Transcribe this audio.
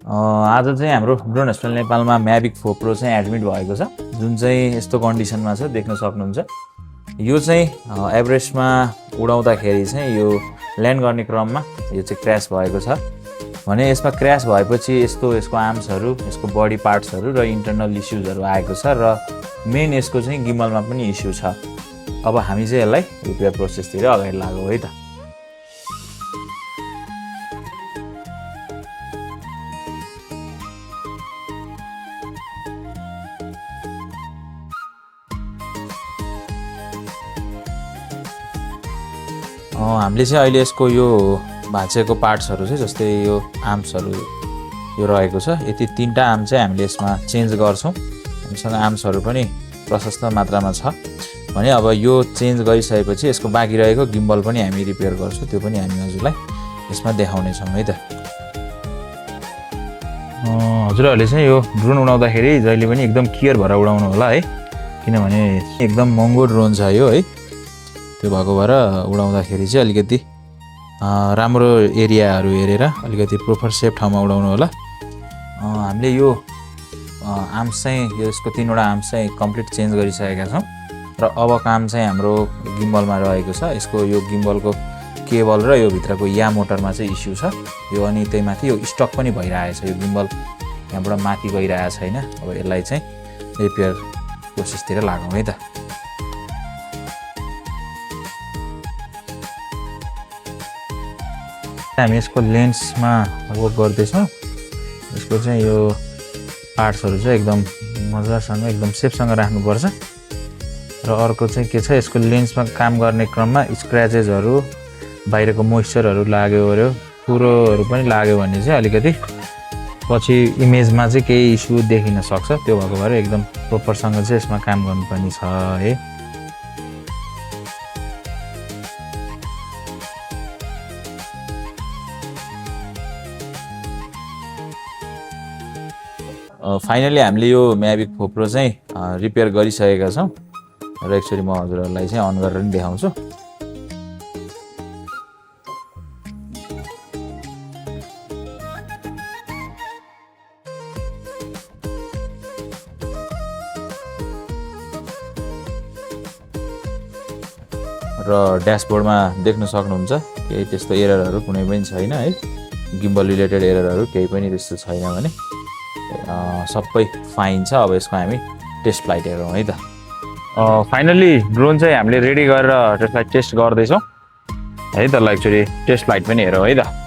आज चाहिँ हाम्रो ड्रोन हस्पिटल नेपालमा म्याभिक 4 प्रो चाहिँ एडमिट भएको छ, जुन चाहिँ यस्तो कन्डिसनमा छ देख्न सक्नुहुन्छ। यो चाहिँ एभरेस्टमा उडाउँदाखेरि चाहिँ यो ल्यान्ड गर्ने क्रममा यो चाहिँ क्र्यास भएको छ भने यसमा क्र्यास भएपछि यसको आर्म्सहरू, यसको बडी पार्ट्सहरू र इन्टरनल इस्युजहरू आएको छ र मेन यसको चाहिँ गिम्बलमा पनि इस्यु छ। अब हामी चाहिँ यसलाई रिपेयर प्रोसेसतिर अगाडि लागौँ है त। हामीले चाहिँ अहिले यसको यो भाँचेको पार्ट्सहरू चाहिँ जस्तै यो आर्म्सहरू यो रहेको छ, यति 3टा आर्म चाहिँ हामीले यसमा चेन्ज गर्छौँ। हामीसँग आर्म्सहरू पनि प्रशस्त मात्रामा छ भने अब यो चेन्ज गरिसकेपछि यसको बाँकी रहेको गिम्बल पनि हामी रिपेयर गर्छौँ, त्यो पनि हामी हजुरलाई यसमा देखाउनेछौँ है त। हजुरहरूले चाहिँ यो ड्रोन उडाउँदाखेरि जहिले पनि एकदम केयर भएर उडाउनु होला है, किनभने एकदम महँगो ड्रोन छ यो है। त्यो भएको भएर उडाउँदाखेरि चाहिँ अलिकति राम्रो एरियाहरू हेरेर अलिकति प्रोपर सेफ ठाउँमा उडाउनु होला। हामीले यो आर्म्स चाहिँ यसको 3वटा आर्म्स चाहिँ कम्प्लिट चेन्ज गरिसकेका छौँ र अब काम चाहिँ हाम्रो गिम्बलमा रहेको छ। यसको यो गिम्बलको केबल र यो भित्रको या मोटरमा चाहिँ इस्यु छ यो, अनि त्यही माथि यो स्टक पनि भइरहेछ, यो गिम्बल यहाँबाट माथि गइरहेको छैन। अब यसलाई चाहिँ रिपेयर प्रोसेसतिर लागौँ है त। हामी यसको लेन्समा वर्क गर्दैछौँ। यसको चाहिँ यो पार्ट्सहरू चाहिँ एकदम मजासँग एकदम सेफसँग राख्नुपर्छ र अर्को चाहिँ के छ, यसको लेन्समा काम गर्ने क्रममा स्क्रैचेसहरू, बाहिरको मोइस्चरहरू लाग्यो अरे कुरोहरू पनि लाग्यो भने चाहिँ अलिकति पछि इमेजमा चाहिँ केही इस्यु देखिन सक्छ। त्यो भएको भएर एकदम प्रोपरसँग चाहिँ यसमा काम गर्नुपर्ने छ है। फाइनली हामीले यो म्याभिक 4 प्रो चाहिँ रिपेयर गरिसकेका छौँ र एकचोटि म हजुरहरूलाई चाहिँ अन गरेर पनि देखाउँछु। र ड्यासबोर्डमा देख्न सक्नुहुन्छ केही त्यस्तो एररहरू कुनै पनि छैन है, गिम्बल रिलेटेड एररहरू केही पनि त्यस्तो छैन भने सबै फाइन छ। अब यसको हामी टेस्ट फ्लाइट हेरौँ है त। फाइनली ड्रोन चाहिँ हामीले रेडी गरेर त्यसलाई टेस्ट गर्दैछौँ है त। ल एकचोटि टेस्ट फ्लाइट पनि हेरौँ है त।